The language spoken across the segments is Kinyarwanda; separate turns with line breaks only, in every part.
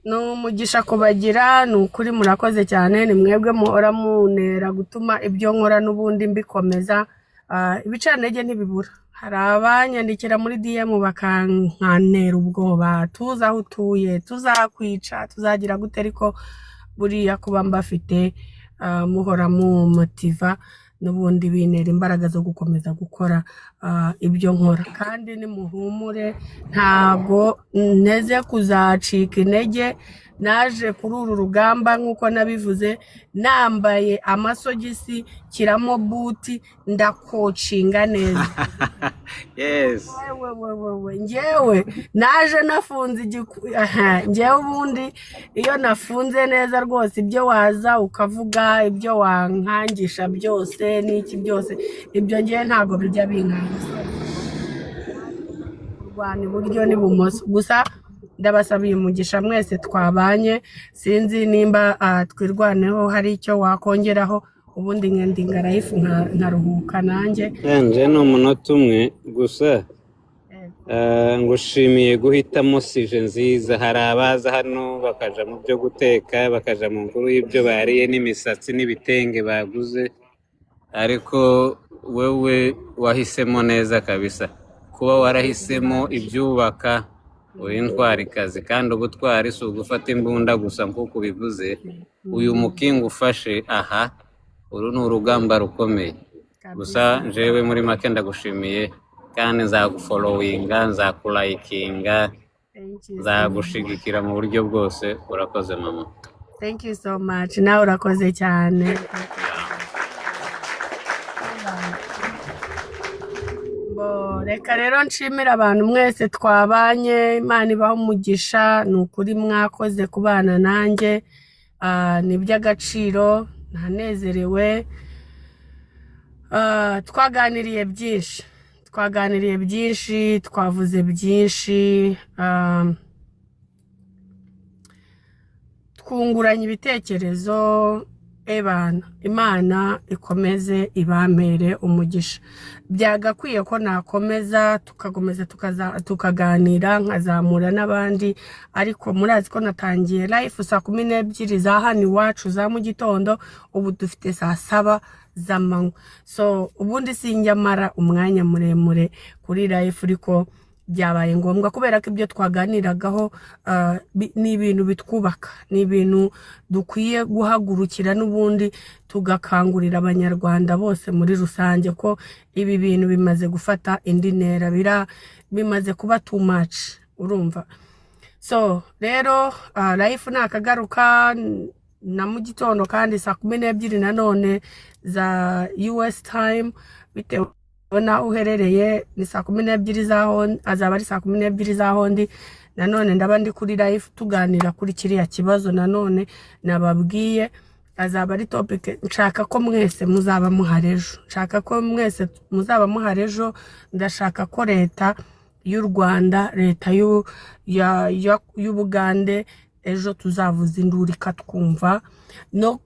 n'umugisha kubagira ni ukuri murakoze cyane ni mwebwe muhora munera gutuma ibyo nkora n'ubundi mbikomeza ibicanege ntibibura hari abanyandikira muri DM bakankantera ubwoba tuza aho utuye tuzakwica tuzagira gute ariko buriya kuba mbafite muhora mu motiva n'ubundi bintera imbaraga zo gukomeza gukora ibyo nkora kandi ni muhumure ntago nteze kuzacika intege naje kuri uru rugamba nkuko nabivuze nambaye amasogisi kiramo buti ndakocinga neza
Yes.
ngewe naje nafunze ngewe ubundi iyo nafunze neza rwose ibyo waza ukavuga ibyo wankangisha byose n'iki byose ibyo ngewe ntago bijya binkangisha kurwana iburyo n'ibumoso gusa ndabasabiye umugisha mwese twabanye sinzi nimba twirwaneho hari icyo wakongeraho ubundi nkendinga life nkaruhuka nanjye
Nje ni umunota umwe gusa ngushimiye guhitamo sije nziza hari abaza hano bakaja mu byo guteka bakaja mu nkuru y'ibyo bariye n'imisatsi n'ibitenge baguze ariko wewe wahisemo neza kabisa kuba warahisemo ibyubaka uri intwarikazi kandi ubutwari si ugufata imbunda gusa nk'uko ubivuze uyu mukingo ufashe aha uru ni urugamba rukomeye gusa jewe muri make ndagushimiye kandi nzagufollowinga nzakulayikinga nzagushigikira mu buryo bwose urakoze mama.
Thank you so much nawe urakoze cyane reka rero nshimira abantu mwese twabanye Imana ibaho umugisha ni ukuri mwakoze kubana nanjye ni iby'agaciro nanezerewe twaganiriye byinshi twavuze byinshi twunguranye ibitekerezo Imana ikomeze ibamere umugisha byagakwiye ko nakomeza tukaganira nkazamura n'abandi ariko murazi ko natangiye life saa 12 za hano iwacu za mu gitondo ubu dufite saa 7 z'amanywa so ubundi sinjyamara umwanya muremure kuri life ariko byabaye ngombwa kubera ko ibyo twaganiragaho ni ibintu bitwubaka ni ibintu dukwiye guhagurukira n'ubundi tugakangurira abanyarwanda bose muri rusange ko ibi bintu bimaze gufata indi ntera bimaze kuba too much urumva so rero life nakagaruka na mu gitondo kandi saa 12 nanone za US time bitewe ona uherereye ni saa 12 zaho azaba ari saa 12 zaho ndi nanone ndaba ndi kuri live tuganira kuri kiriya kibazo nanone nababwiye azaba ari topic nshaka ko mwese muzaba muharejo ndashaka ko leta y'u Rwanda leta y'Ubugande ejo tuzavuza induru ikatwumva no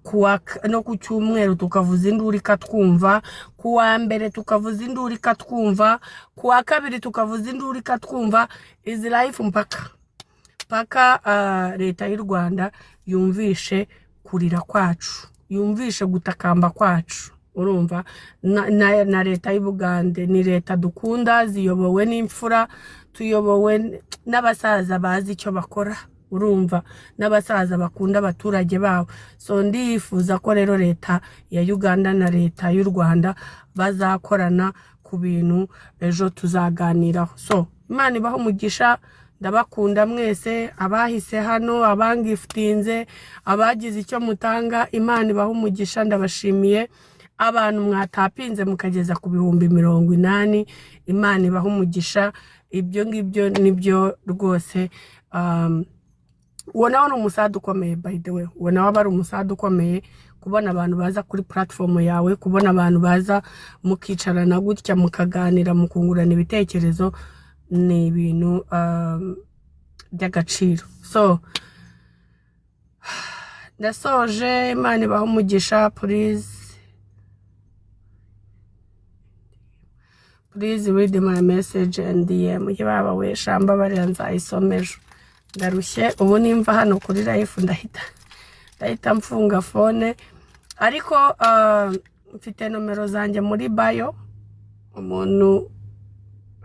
ku cyumweru tukavuza induru ikatwumva ku wa mbere tukavuza induru ikatwumva ku wa kabiri tukavuza induru ikatwumva izi life mpaka leta y'u Rwanda yumvishe kurira kwacu yumvishe gutakamba kwacu urumva na leta y'Ubugande ni leta dukunda ziyobowe n'imfura tuyobowe n'abasaza bazi icyo bakora urumva n'abasaza bakunda abaturage babo so ndifuza ko rero leta ya Uganda na leta y'u Rwanda bazakorana ku bintu ejo tuzaganiraho so Imana ibaho umugisha ndabakunda mwese abahise hano abangiftinze abagize icyo mutanga Imana ibaho umugisha ndabashimiye abantu mwatapinze mukageza ku 80,000 Imana ibaho umugisha ibyo ngibyo nibyo rwose uwo ni umusada ukomeye by the way uwo nawe ari umusada ukomeye kubona abantu baza kuri platform yawe kubona abantu baza mukicarana gutya mukaganira mukungurana ibitekerezo ni ibintu by'agaciro so ndasoje Imana ibaho umugisha please read my message and DM yaba we shamba bari nzayisomejo ndarushye ubu nimva hano kuri live ndahita mfunga phone ariko mfite nomero zanjye muri bio umuntu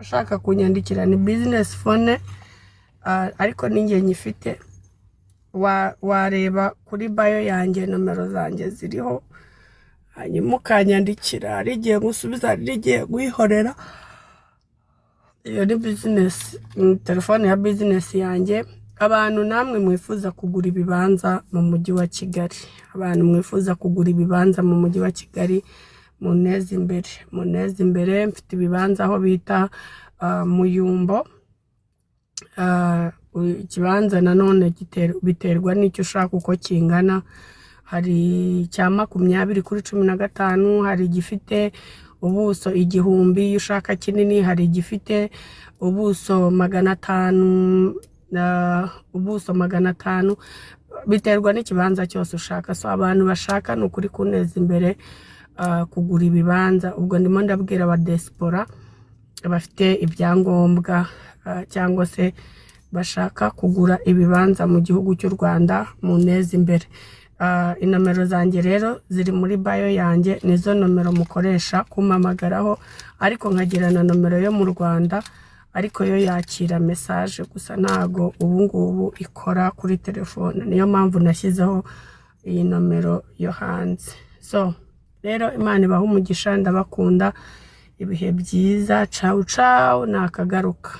ushaka kunyandikira ni business phone ariko ninjye nyifite wareba kuri bio yanjye nomero zanjye ziriho hanyuma ukanyandikira rigiye gusubiza rigiye guhorera iyo ni business telefone ya business yanjye abantu namwe mwifuza kugura ibibanza mu mujyi wa Kigali abantu mwifuza kugura ibibanza mu mujyi wa Kigali muneze imbere mfite ibibanza aho bita Muyumbo ikibanza nanone biterwa n'icyo ushaka uko kingana hari cya 20 kuri 15 hari gifite ubuso 1000 iyo ushaka kinini hari gifite ubuso 500 ubuso 500 biterwa n'ikibanza cyose ushaka so abantu bashaka no kuri kuneza imbere kugura ibibanza ubwo ndimo ndabwira aba diaspora bafite ibyangombwa cyangwa se bashaka kugura ibibanza mu gihugu cy'u Rwanda muneza imbere inomero zanjye rero ziri muri bio yanjye nizo nomero mukoresha kumamagaraho ariko nkagira na nomero yo mu Rwanda ariko yo yakira message gusa ntago ubu ngubu ikora kuri telefone niyo mpamvu nashyizeho iyi nomero yo hanze so rero Imana ibaha umugisha ndabakunda ibihe byiza ciao nakagaruka